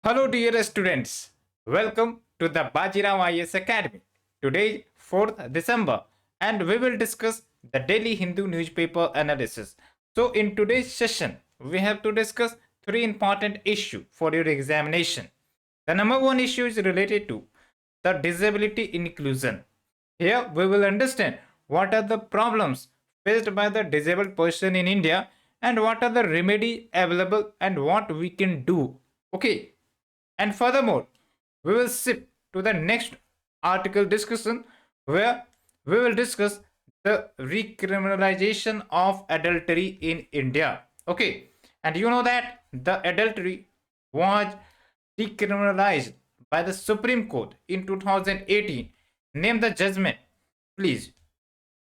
Hello, dear students. Welcome to the Bajirao IS Academy. Today, 4th December, and we will discuss the Daily Hindu newspaper analysis. So, in today's session, we have to discuss three important issues for your examination. The number one issue is related to the disability inclusion. Here, we will understand what are the problems faced by the disabled person in India and what are the remedy available and what we can do. Okay, and furthermore, we will shift to the next article discussion where we will discuss the recriminalization of adultery in India. Okay, and you know that the adultery was decriminalized by the Supreme Court in 2018. Name the judgment, please.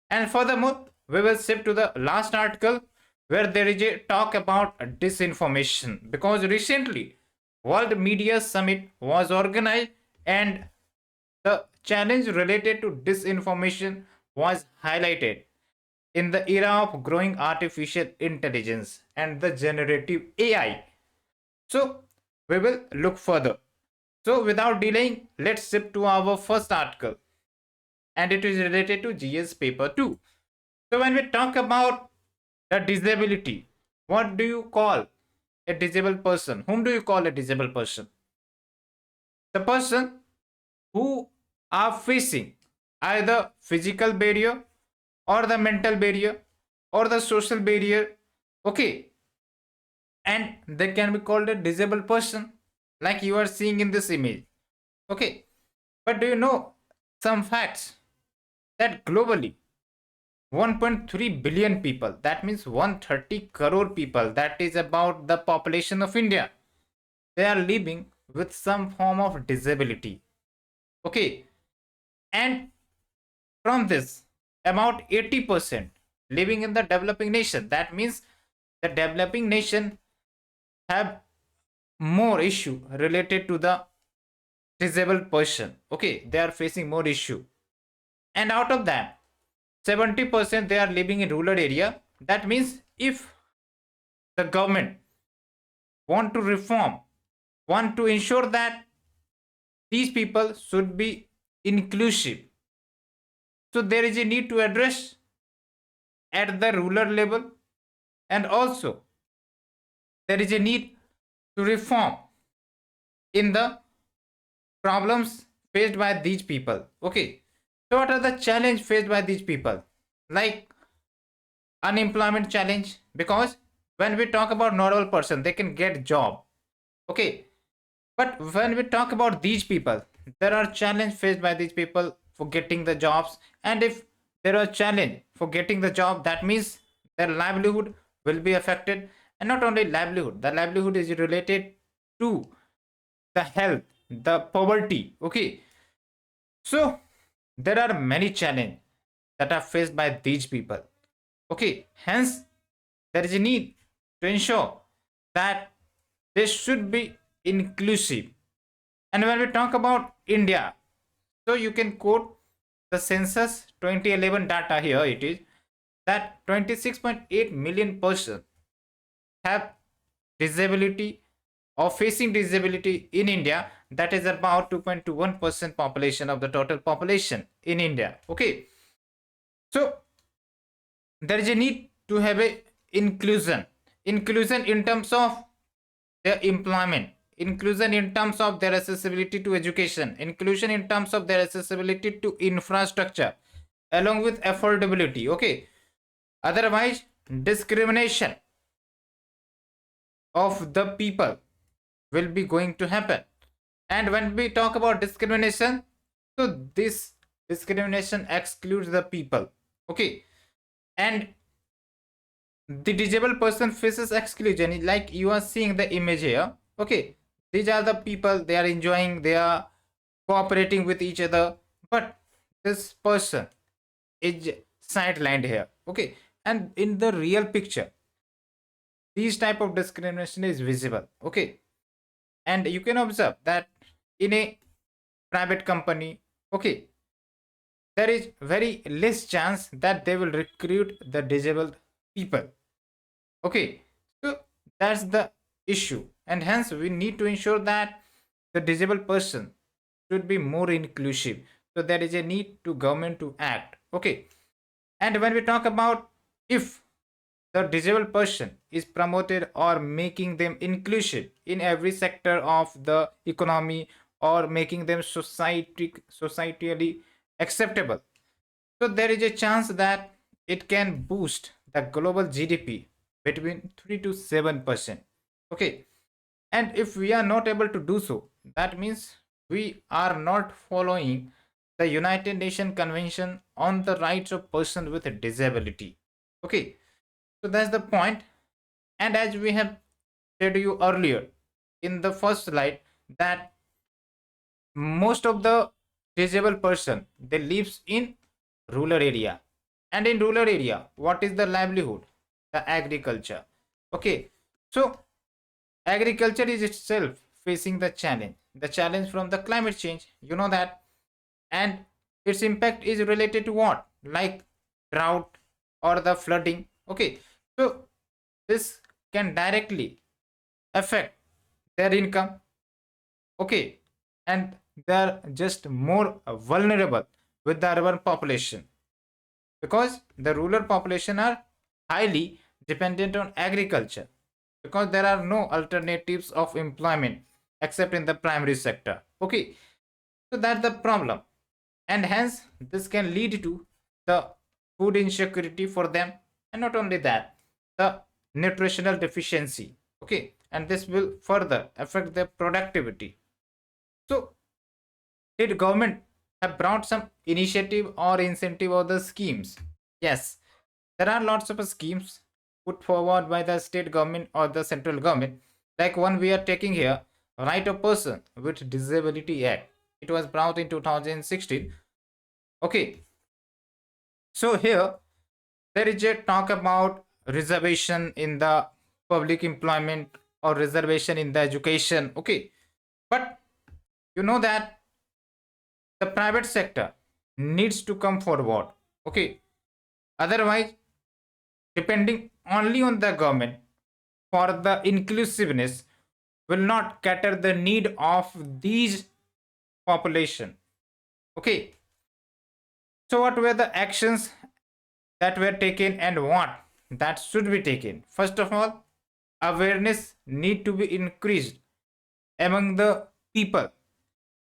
And furthermore, we will shift to the last article where there is a talk about disinformation because recently World Media Summit was organized and the challenge related to disinformation was highlighted in the era of growing artificial intelligence and the generative AI. So, we will look further. So, without delaying, let's shift to our first article, and it is related to GS paper 2. So, when we talk about the disability, what do you call a disabled person? Whom do you call a disabled person? The person who are facing either physical barrier or the mental barrier or the social barrier. Okay, and they can be called a disabled person like you are seeing in this image. Okay, but do you know some facts that globally 1.3 billion people, that means 130 crore people, that is about the population of India, they are living with some form of disability. Okay, and from this, about 80% living in the developing nation. That means the developing nation have more issue related to the disabled person. Okay, they are facing more issue, and out of that 70% they are living in rural area. That means if the government want to reform, want to ensure that these people should be inclusive, so there is a need to address at the rural level, and also there is a need to reform in the problems faced by these people. Okay, so what are the challenge faced by these people? Like unemployment challenge, because when we talk about normal person, they can get job. Okay, but when we talk about these people, there are challenge faced by these people for getting the jobs, and if there are challenge for getting the job, that means their livelihood will be affected. And not only livelihood, the livelihood is related to the health, the poverty. Okay, so there are many challenges that are faced by these people. Okay, hence there is a need to ensure that they should be inclusive. And when we talk about India, so you can quote the census 2011 data here. It is that 26.8 million persons have disability or facing disability in India. That is about 2.21% population of the total population in India. Okay, so there is a need to have a inclusion in terms of their employment, inclusion in terms of their accessibility to education, inclusion in terms of their accessibility to infrastructure, along with affordability. Okay, otherwise discrimination of the people will be going to happen. And when we talk about discrimination, so this discrimination excludes the people. Okay, and the disabled person faces exclusion like you are seeing the image here. Okay, these are the people, they are enjoying, they are cooperating with each other, but this person is sidelined here. Okay, and in the real picture these type of discrimination is visible. Okay, and you can observe that in a private company, okay, there is very less chance that they will recruit the disabled people. Okay, so that's the issue, and hence we need to ensure that the disabled person should be more inclusive. So there is a need to government to act. Okay. And when we talk about if the disabled person is promoted or making them inclusive in every sector of the economy, or making them societally acceptable, so there is a chance that it can boost the global GDP between 3 to 7%. Okay. And if we are not able to do so, that means we are not following the United Nations Convention on the Rights of Persons with a Disability. Okay. So that's the point. And as we have said you earlier in the first slide, that most of the disabled person they lives in rural area, and in rural area what is the livelihood? The agriculture. Okay. So agriculture is itself facing the challenge from the climate change, you know that. And its impact is related to what, like drought or the flooding. Okay. So this can directly affect their income. Okay. And they're just more vulnerable with the urban population, because the rural population are highly dependent on agriculture, because there are no alternatives of employment except in the primary sector. Okay. So that's the problem, and hence this can lead to the food insecurity for them, and not only that, the nutritional deficiency. Okay. And this will further affect their productivity. So did government have brought some initiative or incentive or the schemes? Yes, there are lots of schemes put forward by the state government or the central government. Like one we are taking here, Right of Person with Disability Act. It was brought in 2016. Okay. So here there is a talk about reservation in the public employment or reservation in the education. Okay. But you know that the private sector needs to come forward. Okay. Otherwise, depending only on the government for the inclusiveness will not cater the need of these population. Okay. So what were the actions that were taken and what that should be taken? First of all, awareness need to be increased among the people,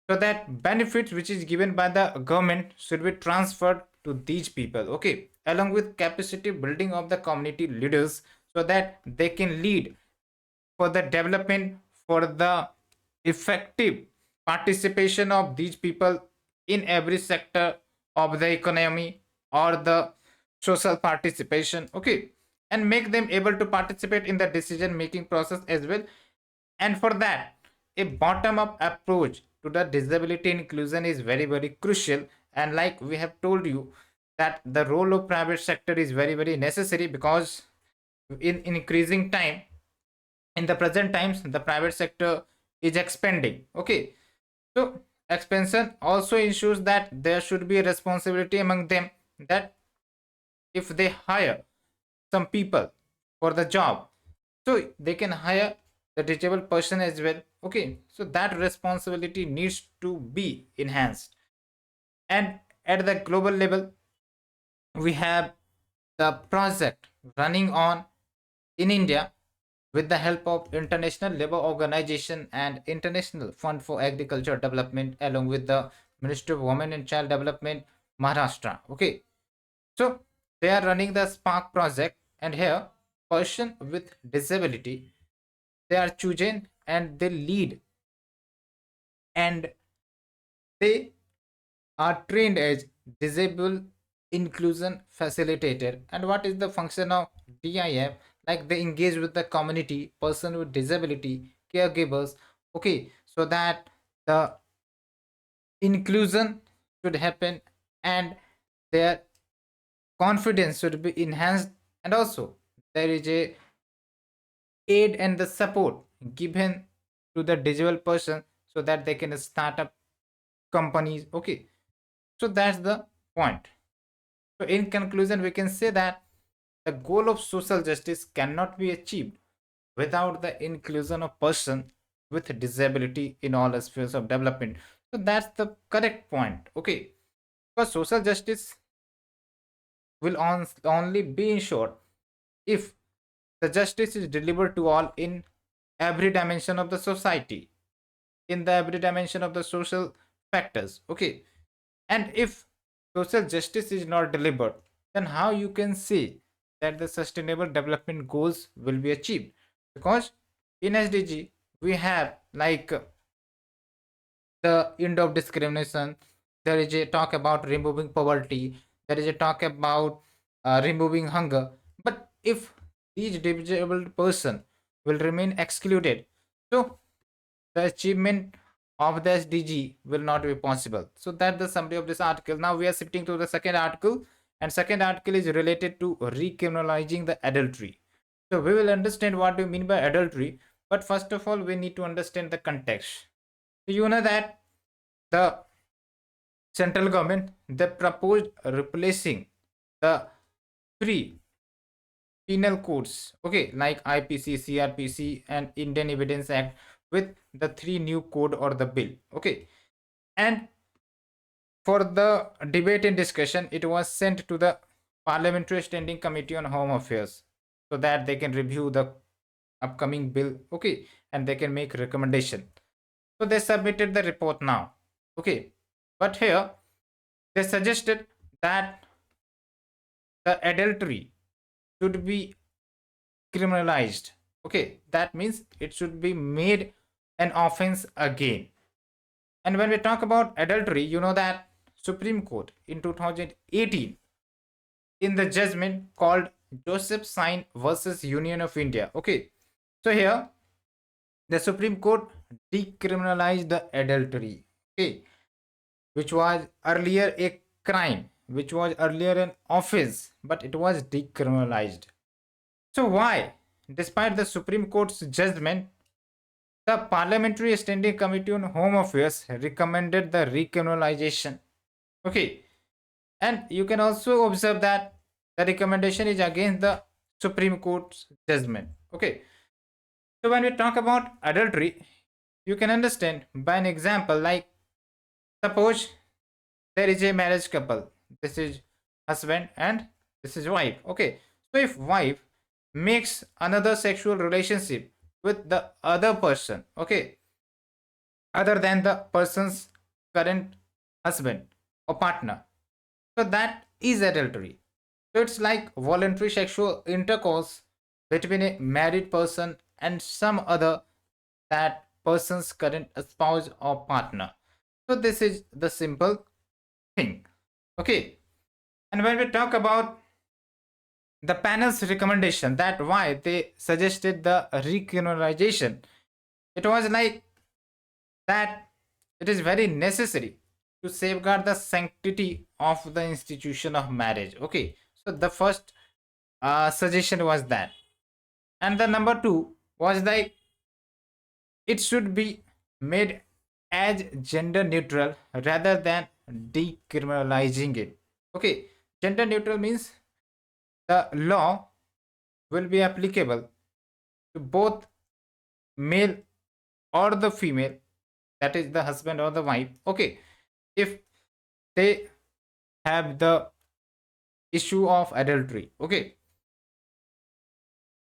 so that benefits which is given by the government should be transferred to these people. Okay. Along with capacity building of the community leaders, so that they can lead for the development, for the effective participation of these people in every sector of the economy or the social participation. Okay. And make them able to participate in the decision making process as well. And for that, a bottom up approach to the disability inclusion is very crucial. And like we have told you, that the role of private sector is very necessary, because in increasing time, in the present times, the private sector is expanding. Okay. So expansion also ensures that there should be a responsibility among them, that if they hire some people for the job, so they can hire the disabled person as well. Okay. So that responsibility needs to be enhanced. And at the global level, we have the project running on in India with the help of International Labour Organization and International Fund for Agriculture Development, along with the Ministry of Women and Child Development, Maharashtra. Okay. So they are running the Spark project, and here person with disability, they are chosen and they lead, and they are trained as disabled inclusion facilitator. And what is the function of DIF? Like they engage with the community, person with disability, caregivers. Okay. So that the inclusion should happen, and their confidence should be enhanced, and also there is a aid and the support given to the disabled person, so that they can start up companies. Okay. So that's the point. So in conclusion, we can say that the goal of social justice cannot be achieved without the inclusion of person with disability in all spheres of development. So that's the correct point. Okay, because social justice will only be ensured if the justice is delivered to all in every dimension of the society, in the every dimension of the social factors. Okay, and if social justice is not delivered, then how you can say that the sustainable development goals will be achieved? Because in SDG we have like the end of discrimination, there is a talk about removing poverty, there is a talk about removing hunger. But if each disabled person will remain excluded, so the achievement of the SDG will not be possible. So that's the summary of this article. Now we are shifting to the second article, and second article is related to recriminalizing the adultery. So we will understand what we mean by adultery, but first of all we need to understand the context. So you know that the central government, they proposed replacing the three penal codes, okay, like IPC, CRPC, and Indian Evidence Act with the three new code or the bill, okay. And for the debate and discussion, it was sent to the Parliamentary Standing Committee on Home Affairs so that they can review the upcoming bill, okay, and they can make recommendation. So they submitted the report now, okay. But here they suggested that the adultery should be criminalized, okay. That means it should be made an offense again. And when we talk about adultery, you know that Supreme Court in 2018 in the judgment called Joseph Sign versus Union of India, okay. So here the Supreme Court decriminalized the adultery, okay, which was earlier a crime, which was earlier an offense, but it was decriminalized. So why, despite the Supreme Court's judgment, the Parliamentary Standing Committee on Home Affairs recommended the recriminalization? Okay, and you can also observe that the recommendation is against the Supreme Court's judgment. Okay, so when we talk about adultery, you can understand by an example like suppose there is a marriage couple. This is husband and this is wife. Okay, so if wife makes another sexual relationship with the other person, okay, other than the person's current husband or partner, so that is adultery. So it's like voluntary sexual intercourse between a married person and some other that person's current spouse or partner. So this is the simple thing. Okay. And when we talk about the panel's recommendation, that why they suggested the recriminalization, it was like that it is very necessary to safeguard the sanctity of the institution of marriage. Okay, so the first suggestion was that, and the number two was like it should be made as gender neutral rather than decriminalizing it. Okay, gender neutral means the law will be applicable to both male or the female, that is the husband or the wife, okay, if they have the issue of adultery, okay.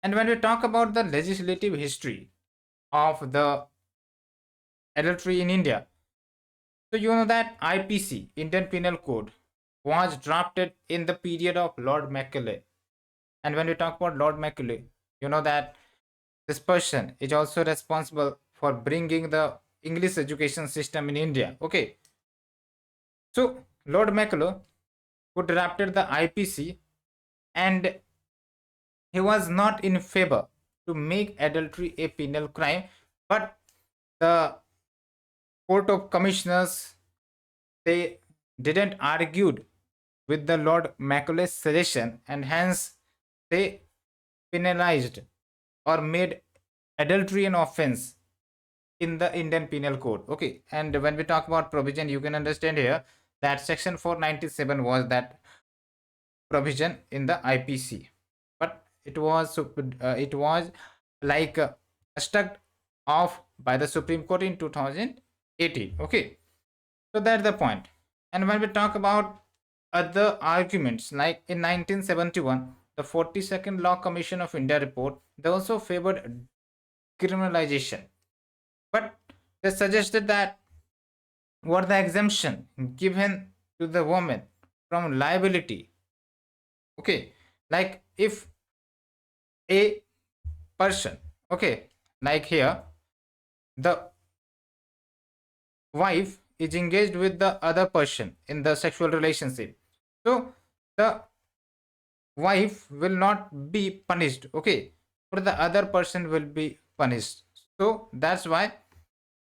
And when we talk about the legislative history of the adultery in India, so you know that IPC, Indian Penal Code, was drafted in the period of Lord Macaulay. And when we talk about Lord Macaulay, you know that this person is also responsible for bringing the English education system in India, okay. So Lord Macaulay, who drafted the IPC, and he was not in favor to make adultery a penal crime, but the Court of Commissioners, they didn't argue with the Lord Macaulay's suggestion, and hence they penalized or made adultery an offense in the Indian Penal Code. Okay, and when we talk about provision, you can understand here that Section 497 was that provision in the IPC, but it was struck off by the Supreme Court in 2018. Okay, so that's the point. And when we talk about other arguments, like in 1971, the 42nd Law Commission of India report, they also favored criminalization, but they suggested that what the exemption given to the woman from liability. Okay, like if a person, okay, like here, the wife is engaged with the other person in the sexual relationship, so the wife will not be punished, okay, but the other person will be punished. So that's why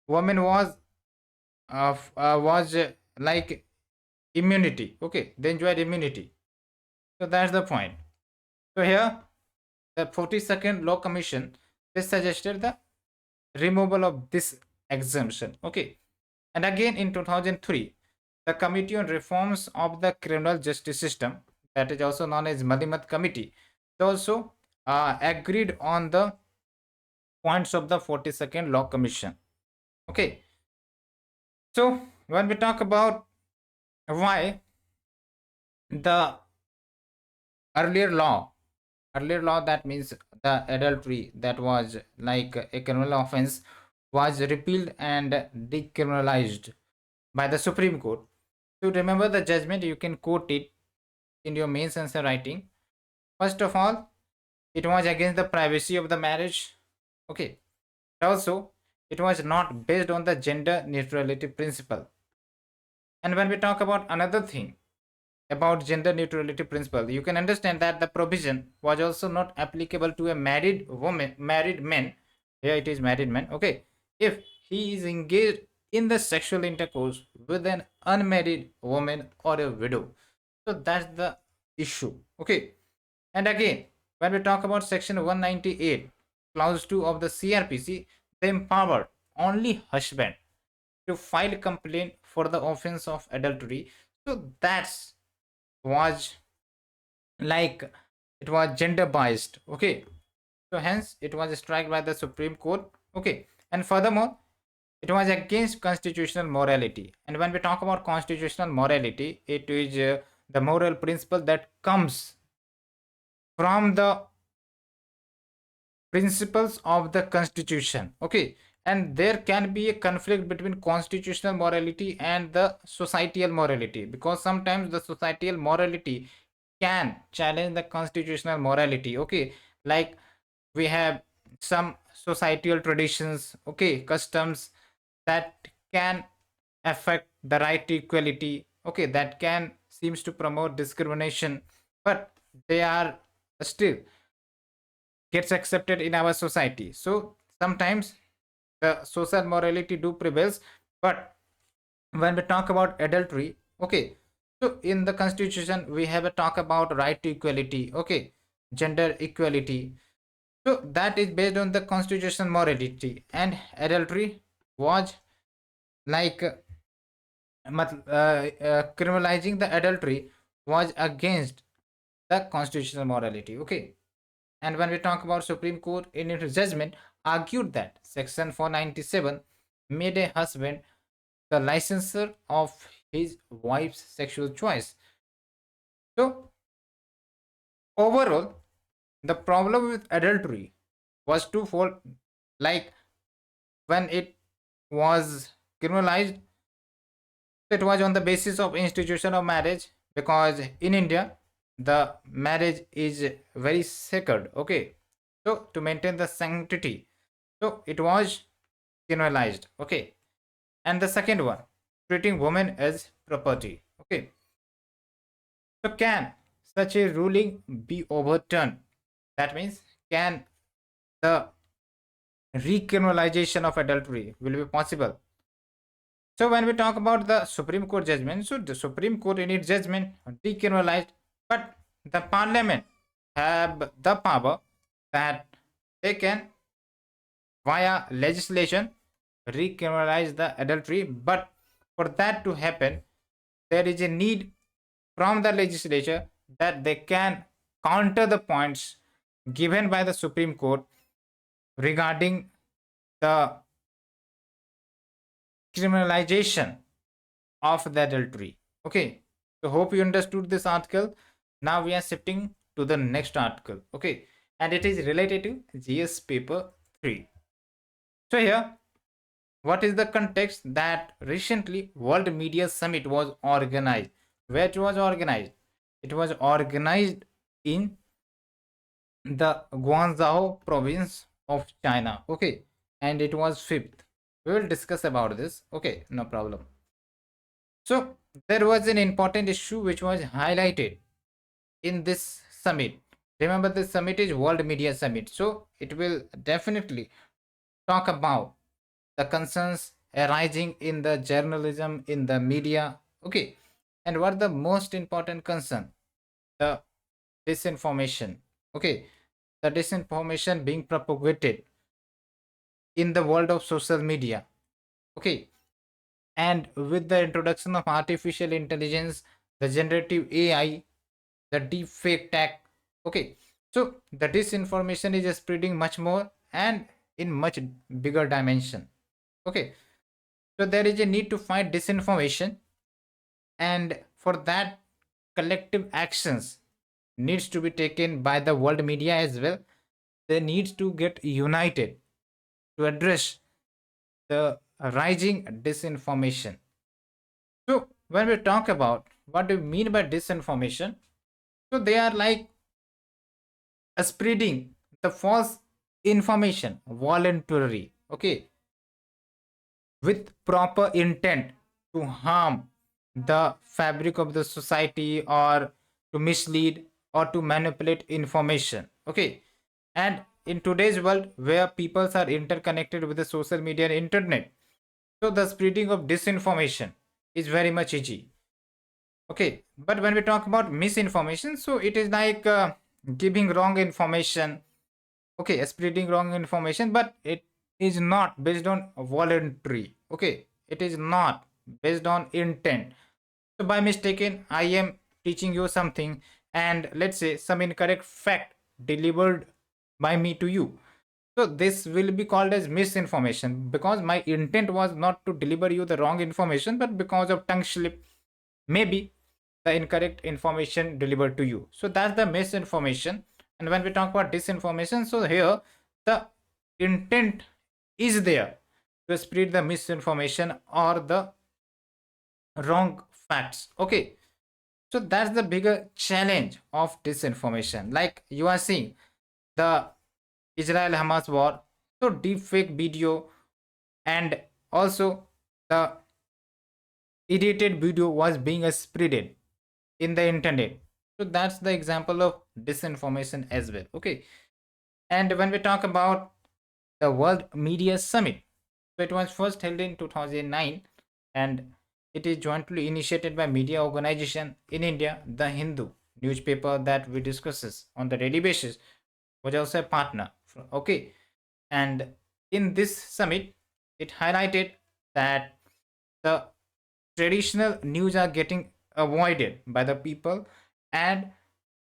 woman was like immunity, okay, they enjoyed immunity. So that's the point. So here the 42nd Law Commission, they suggested the removal of this exemption, okay. And again in 2003, the Committee on Reforms of the Criminal Justice System, that is also known as Madimat Committee, they also agreed on the points of the 42nd Law Commission, okay. So when we talk about why the earlier law, that means the adultery, that was like a criminal offense, was repealed and decriminalized by the Supreme Court. So remember the judgment, you can quote it in your main answer writing. First of all, it was against the privacy of the marriage, okay. Also, it was not based on the gender neutrality principle. And when we talk about another thing about gender neutrality principle, you can understand that the provision was also not applicable to a married man. Here it is married man, okay, if he is engaged in the sexual intercourse with an unmarried woman or a widow. So that's the issue, okay. And again, when we talk about section 198 clause 2 of the CRPC, they empower only husband to file complaint for the offense of adultery. So that's was like it was gender biased, okay. So hence it was struck by the Supreme Court, okay. And furthermore, it was against constitutional morality. And when we talk about constitutional morality, it is the moral principle that comes from the principles of the constitution, okay. And there can be a conflict between constitutional morality and the societal morality, because sometimes the societal morality can challenge the constitutional morality, okay. Like we have some societal traditions, okay, customs that can affect the right to equality, okay, that can seems to promote discrimination, but they are still gets accepted in our society. So sometimes the social morality do prevails. But when we talk about adultery, okay, so in the constitution we have a talk about right to equality, okay, gender equality. So that is based on the constitutional morality, and adultery was like criminalizing the adultery was against the constitutional morality, okay. And when we talk about Supreme Court in its judgment argued that section 497 made a husband the licensor of his wife's sexual choice. So overall, the problem with adultery was twofold. Like when it was criminalized, it was on the basis of institution of marriage, because in India the marriage is very sacred, okay. So to maintain the sanctity, so it was criminalized, okay. And the second one, treating women as property, okay. So can such a ruling be overturned? That means, can the recriminalization of adultery will be possible? So when we talk about the Supreme Court judgment, so the Supreme Court in its judgment decriminalized, but the Parliament have the power that they can via legislation recriminalize the adultery. But for that to happen, there is a need from the legislature that they can counter the points given by the Supreme Court regarding the criminalization of the adultery. Okay, so hope you understood this article. Now we are shifting to the next article. Okay, and it is related to GS paper 3. So here, what is the context that recently World Media Summit was organized? Where it was organized? It was organized in the Guangzhou province of China. Okay, and it was fifth. We will discuss about this. Okay, no problem. So there was an important issue which was highlighted in this summit. Remember, this summit is World Media Summit, so it will definitely talk about the concerns arising in the journalism, in the media. Okay, and what the most important concern? The disinformation. Okay, the disinformation being propagated in the world of social media. Okay, and with the introduction of artificial intelligence, the generative AI, the deep fake tech. Okay, so the disinformation is spreading much more and in much bigger dimension. Okay, so there is a need to fight disinformation, and for that, collective actions needs to be taken by the world media as well. They need to get united to address the rising disinformation. So when we talk about what do we mean by disinformation, so they are like spreading the false information voluntarily, okay, with proper intent to harm the fabric of the society or to mislead or to manipulate information. Okay, and in today's world where people are interconnected with the social media and internet, so the spreading of disinformation is very much easy. Okay, but when we talk about misinformation, so it is like giving wrong information. Okay, spreading wrong information, but it is not based on voluntary. Okay, it is not based on intent. So by mistaken I am teaching you something, and let's say some incorrect fact delivered by me to you, so this will be called as misinformation because my intent was not to deliver you the wrong information, but because of tongue slip, maybe the incorrect information delivered to you. So that's the misinformation. And when we talk about disinformation, so here the intent is there to spread the misinformation or the wrong facts. Okay, so that's the bigger challenge of disinformation. Like you are seeing the Israel Hamas war, so deep fake video, and also the edited video was being spreaded in the internet. So that's the example of disinformation as well. Okay, and when we talk about the World Media Summit, so it was first held in 2009, and it is jointly initiated by media organization in India. The Hindu newspaper that we discusses on the daily basis was also a partner. Okay, and in this summit, it highlighted that the traditional news are getting avoided by the people, and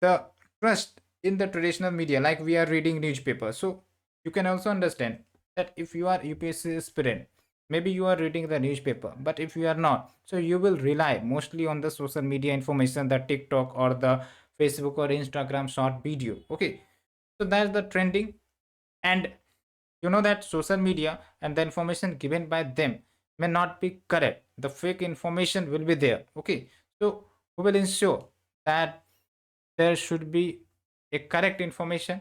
the trust in the traditional media, like we are reading newspaper. So you can also understand that if you are UPSC aspirant, maybe you are reading the newspaper, but if you are not, so you will rely mostly on the social media information, the TikTok or the Facebook or Instagram short video. Okay, so that's the trending, and you know that social media and the information given by them may not be correct. The fake information will be there. Okay, so who will ensure that there should be a correct information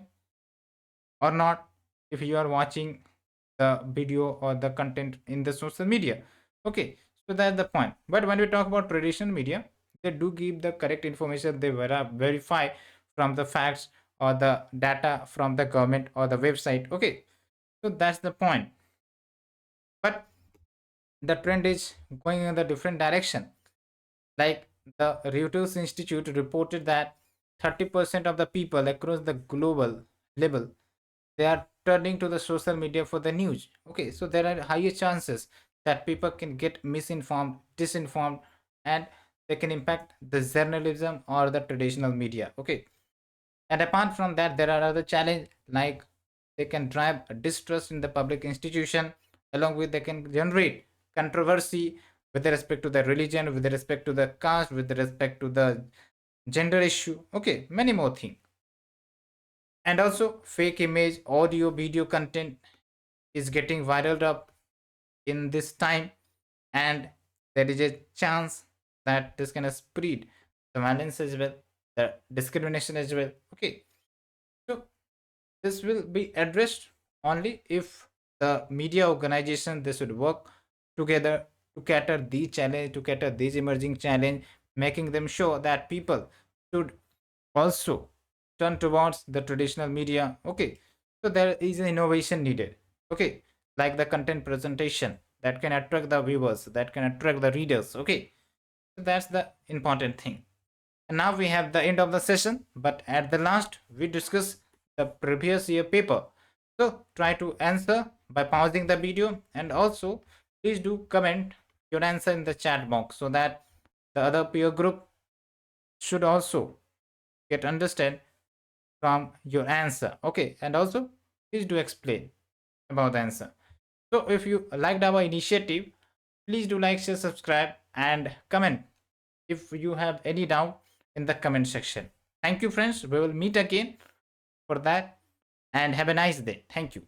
or not if you are watching the video or the content in the social media? Okay, so that's the point. But when we talk about traditional media, they do give the correct information. They verify from the facts or the data from the government or the website. Okay, so that's the point. But the trend is going in the different direction. Like the Reuters Institute reported that 30% of the people across the global level, they are turning to the social media for the news. Okay, so there are higher chances that people can get misinformed, disinformed, and they can impact the journalism or the traditional media. Okay, and apart from that, there are other challenges like they can drive a distrust in the public institution. Along with, they can generate controversy with respect to the religion, with respect to the caste, with respect to the gender issue. Okay, many more things. And also, fake image, audio, video content is getting viral up in this time, and there is a chance that this can spread the violence as well, the discrimination as well. Okay, so this will be addressed only if the media organization, they should work together to cater these challenge, to cater these emerging challenge, making them sure that people should also turn towards the traditional media. Okay, so there is an innovation needed. Okay, like the content presentation that can attract the viewers, that can attract the readers. Okay, so that's the important thing. And now we have the end of the session, but at the last we discuss the previous year paper. So try to answer by pausing the video, and also please do comment your answer in the chat box so that the other peer group should also get understand from your answer. Okay, and also please do explain about the answer. So if you liked our initiative, please do like, share, subscribe, and comment if you have any doubt in the comment section. Thank you, friends. We will meet again for that, and have a nice day. Thank you.